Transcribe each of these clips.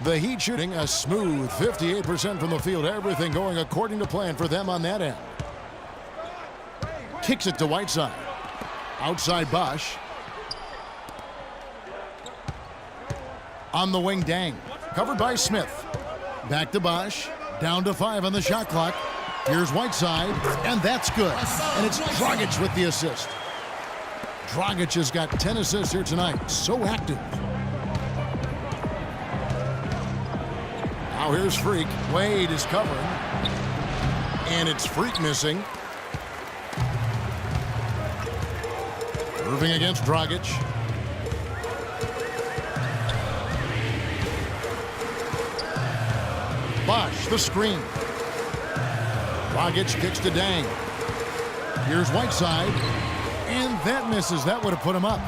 The Heat shooting a smooth 58% from the field. Everything going according to plan for them on that end. Kicks it to Whiteside. Outside Bosch. On the wing, Dang. Covered by Smith. Back to Bosch. Down to 5 on the shot clock. Here's Whiteside, and that's good. And it's Dragic with the assist. Dragic has got 10 assists here tonight. So active. Now here's Freak. Wade is covering. And it's Freak missing. Irving against Dragic. Bosch, the screen. Dragic kicks to Dang. Here's Whiteside. And that misses. That would have put him up.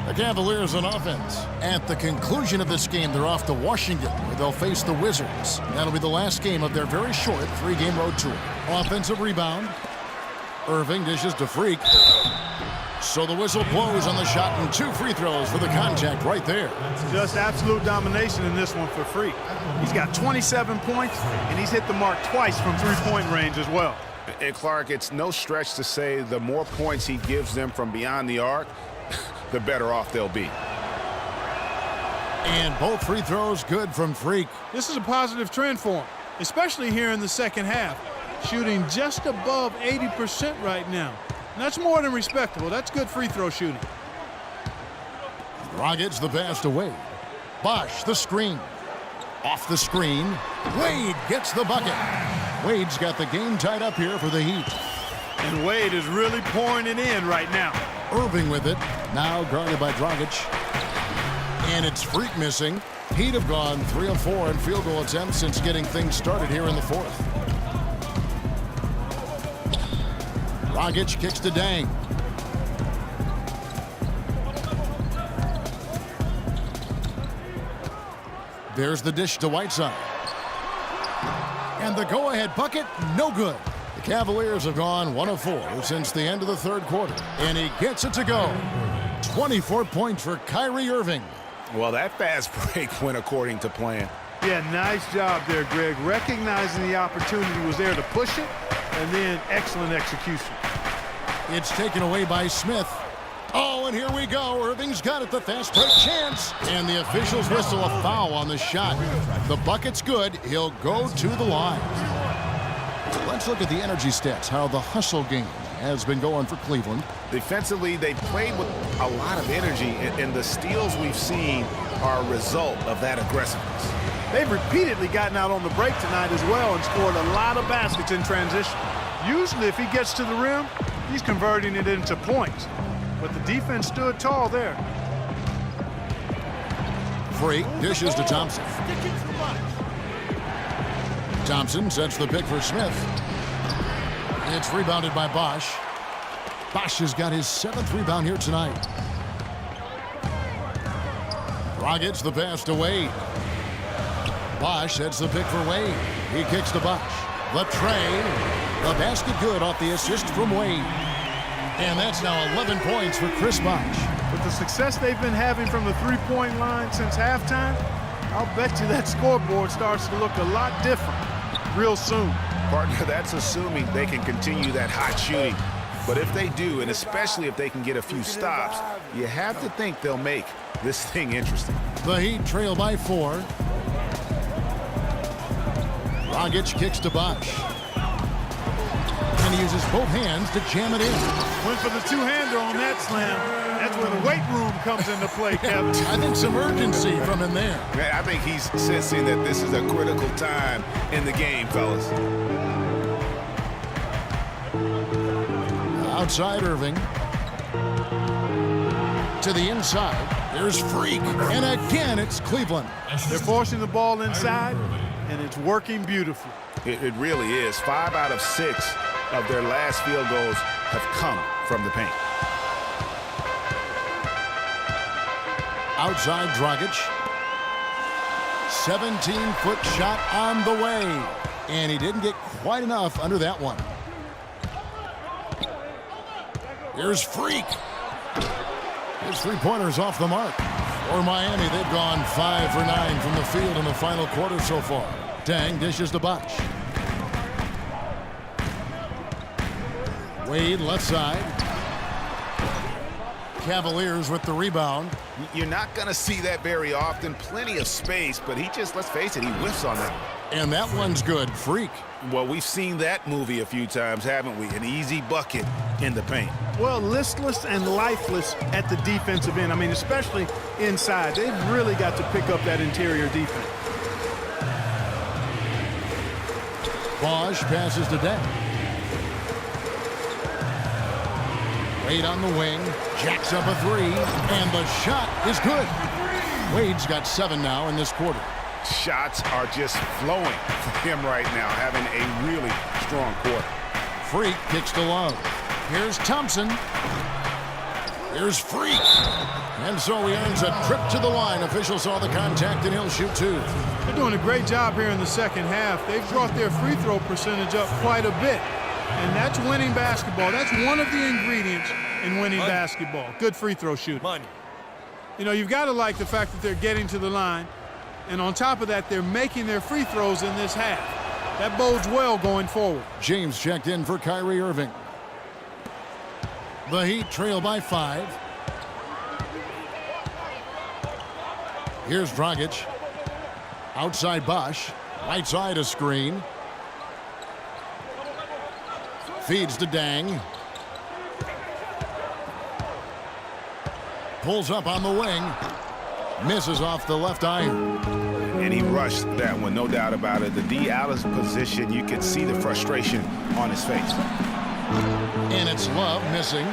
The Cavaliers on offense. At the conclusion of this game, they're off to Washington, where they'll face the Wizards. That'll be the last game of their very short 3-game road tour. Offensive rebound. Irving dishes to Freak. So the whistle blows on the shot, and 2 free throws for the contact right there. Just absolute domination in this one for Freak. He's got 27 points, and he's hit the mark twice from three-point range as well. And Clark, it's no stretch to say the more points he gives them from beyond the arc, the better off they'll be. And both free throws good from Freak. This is a positive trend for him, especially here in the second half. Shooting just above 80% right now. And that's more than respectable. That's good free throw shooting. Dragic the pass to Wade. Bosch the screen. Off the screen. Wade gets the bucket. Wade's got the game tied up here for the Heat. And Wade is really pouring it in right now. Irving with it. Now guarded by Dragic. And it's Freak missing. Heat have gone 3 of 4 in field goal attempts since getting things started here in the fourth. Dragic kicks to Dang. There's the dish to Whiteside. And the go-ahead bucket, no good. The Cavaliers have gone 1 of 4 since the end of the third quarter. And he gets it to go. 24 points for Kyrie Irving. Well, that fast break went according to plan. Yeah, nice job there, Greg. Recognizing the opportunity was there to push it, and then excellent execution. It's taken away by Smith. Oh, and here we go. Irving's got it, the fast break chance. And the officials whistle a foul on the shot. The bucket's good. He'll go to the line. Let's look at the energy stats, how the hustle game has been going for Cleveland. Defensively, they played with a lot of energy, and the steals we've seen are a result of that aggressiveness. They've repeatedly gotten out on the break tonight as well and scored a lot of baskets in transition. Usually, if he gets to the rim, he's converting it into points. But the defense stood tall there. Freak dishes to Thompson. Thompson sets the pick for Smith. It's rebounded by Bosch. Bosch has got his 7th rebound here tonight. Dragic the pass to Wade. Bosch sets the pick for Wade. He kicks to Bosch. The tray. The basket good off the assist from Wade. And that's now 11 points for Chris Bosch. With the success they've been having from the three-point line since halftime, I'll bet you that scoreboard starts to look a lot different real soon. Partner, that's assuming they can continue that hot shooting. But if they do, and especially if they can get a few stops, you have to think they'll make this thing interesting. The Heat trail by 4. Dragic kicks to Bosch. And he uses both hands to jam it in. Went for the two-hander on that slam. That's where the weight room comes into play, Kevin. I think some urgency from him there. Man, I think he's sensing that this is a critical time in the game, fellas. Outside Irving. To the inside. There's Freak. And again, it's Cleveland. They're forcing the ball inside, and it's working beautifully. It really is. 5 out of 6 of their last field goals have come from the paint. Outside Dragic. 17-foot shot on the way. And he didn't get quite enough under that one. Here's Freak. His three-pointer's off the mark. For Miami, they've gone 5 for 9 from the field in the final quarter so far. Dang dishes to Bosch. Wade left side. Cavaliers with the rebound. You're not going to see that very often. Plenty of space, but he just, let's face it, he whiffs on that. And that one's good. Freak. Well, we've seen that movie a few times, haven't we? An easy bucket in the paint. Well, listless and lifeless at the defensive end. I mean, especially inside. They've really got to pick up that interior defense. Bosch passes to Deng. Wade on the wing, jacks up a three, and the shot is good. Wade's got 7 now in this quarter. Shots are just flowing for him right now, having a really strong quarter. Freak kicks to Love. Here's Thompson. Here's Freak. And so he earns a trip to the line. Official saw the contact, and he'll shoot 2. They're doing a great job here in the second half. They've brought their free throw percentage up quite a bit. And that's winning basketball. That's one of the ingredients in winning basketball. Good free throw shooting. You know, you've got to like the fact that they're getting to the line. And on top of that, they're making their free throws in this half. That bodes well going forward. James checked in for Kyrie Irving. The Heat trail by 5. Here's Dragic. Outside Bosch. Right side a screen. Feeds to Deng. Pulls up on the wing. Misses off the left iron. And he rushed that one, no doubt about it. The D out of position, you could see the frustration on his face. And it's Love missing.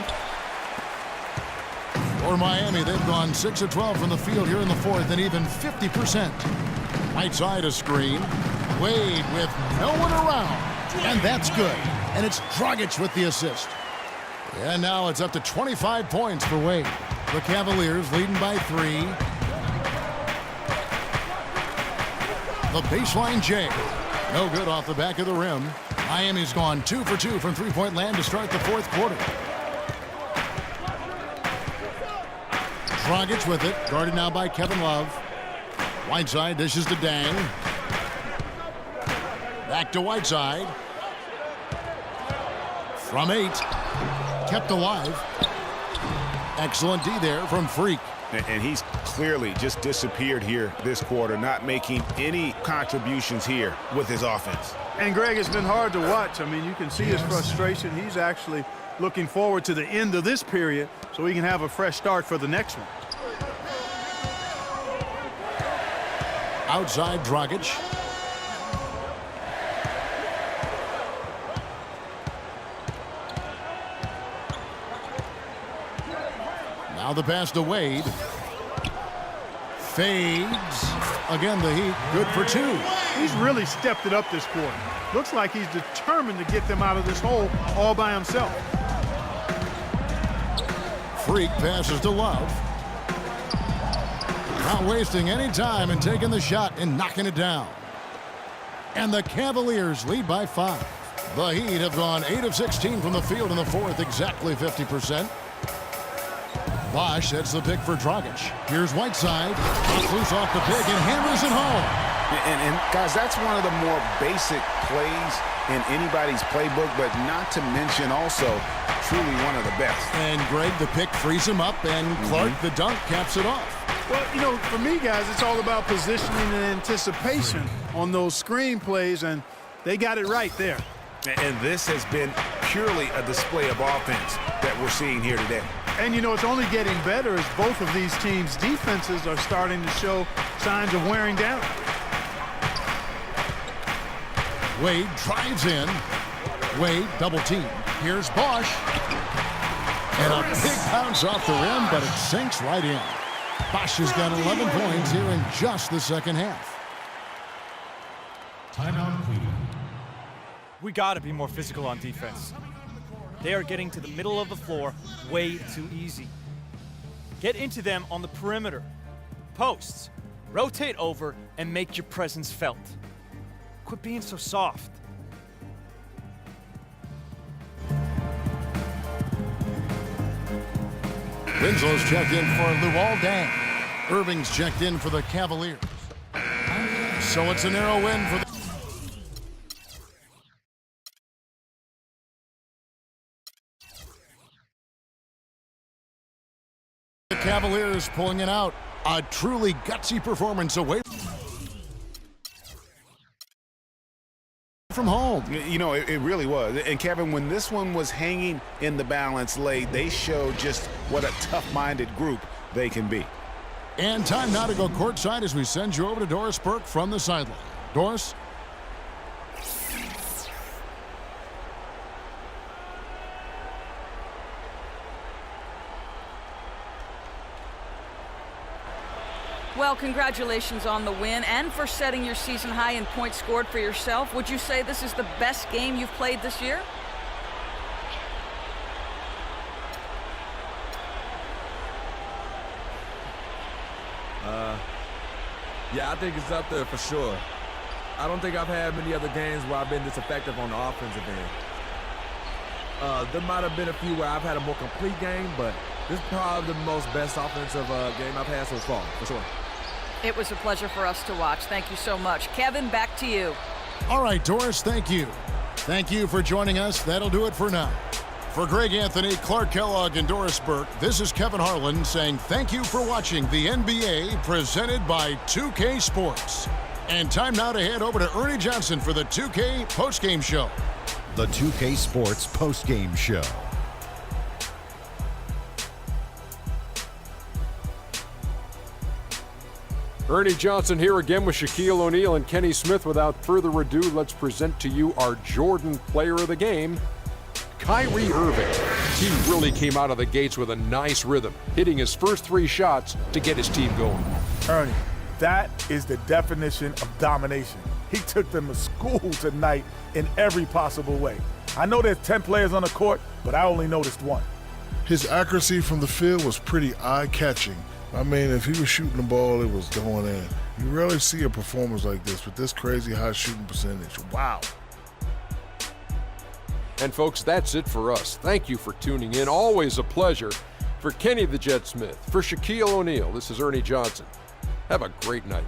For Miami, they've gone 6 of 12 from the field here in the fourth, and even 50%. Right side a screen. Wade with no one around. And that's good. And it's Dragic with the assist. And now it's up to 25 points for Wade. The Cavaliers leading by 3. The baseline J. No good off the back of the rim. Miami's gone 2 for 2 from three-point land to start the fourth quarter. Dragic with it. Guarded now by Kevin Love. Whiteside dishes to Deng. Back to Whiteside. From 8. Kept alive. Excellent D there from Freak. And he's clearly just disappeared here this quarter, not making any contributions here with his offense. And Greg, it's been hard to watch. I mean, you can see his frustration. He's actually looking forward to the end of this period so he can have a fresh start for the next one. Outside Dragic. Now the pass to Wade. Fades. Again, the Heat good for 2. He's really stepped it up this quarter. Looks like he's determined to get them out of this hole all by himself. Freak passes to Love. Not wasting any time and taking the shot and knocking it down. And the Cavaliers lead by 5. The Heat have gone 8 of 16 from the field in the fourth, exactly 50%. Bosch sets the pick for Dragic. Here's Whiteside. Off loose off the pick and hammers it home. And guys, that's one of the more basic plays in anybody's playbook, but not to mention also truly one of the best. And Greg, the pick frees him up, and Clark, the dunk, caps it off. Well, you know, for me, guys, it's all about positioning and anticipation on those screen plays, and they got it right there. And this has been purely a display of offense that we're seeing here today. And, you know, it's only getting better as both of these teams' defenses are starting to show signs of wearing down. Wade drives in. Wade double team. Here's Bosch. And a big bounce off the rim, but it sinks right in. Bosch has got 11 points here in just the second half. Timeout, Cleveland. We got to be more physical on defense. They are getting to the middle of the floor way too easy. Get into them on the perimeter. Posts. Rotate over and make your presence felt. Quit being so soft. Winslow's checked in for Luol Deng. Irving's checked in for the Cavaliers. So it's a narrow win for the Cavaliers, pulling it out. A truly gutsy performance away from home. You know, it really was. And Kevin, when this one was hanging in the balance late, they showed just what a tough-minded group they can be. And time now to go courtside as we send you over to Doris Burke from the sideline. Doris? Well, congratulations on the win and for setting your season high in points scored for yourself. Would you say this is the best game you've played this year? Yeah, I think it's up there for sure. I don't think I've had many other games where I've been this effective on the offensive end. There might have been a few where I've had a more complete game, but this is probably the most best offensive game I've had so far, for sure. It was a pleasure for us to watch. Thank you so much. Kevin, back to you. All right, Doris, thank you. Thank you for joining us. That'll do it for now. For Greg Anthony, Clark Kellogg, and Doris Burke, this is Kevin Harlan saying thank you for watching the NBA presented by 2K Sports. And time now to head over to Ernie Johnson for the 2K postgame show. The 2K Sports postgame show. Ernie Johnson here again with Shaquille O'Neal and Kenny Smith. Without further ado, let's present to you our Jordan Player of the Game, Kyrie Irving. He really came out of the gates with a nice rhythm, hitting his first 3 shots to get his team going. Ernie, that is the definition of domination. He took them to school tonight in every possible way. I know there's 10 players on the court, but I only noticed one. His accuracy from the field was pretty eye-catching. I mean, if he was shooting the ball, it was going in. You rarely see a performance like this with this crazy high shooting percentage. Wow. And folks, that's it for us. Thank you for tuning in. Always a pleasure. For Kenny the Jet Smith, for Shaquille O'Neal, this is Ernie Johnson. Have a great night.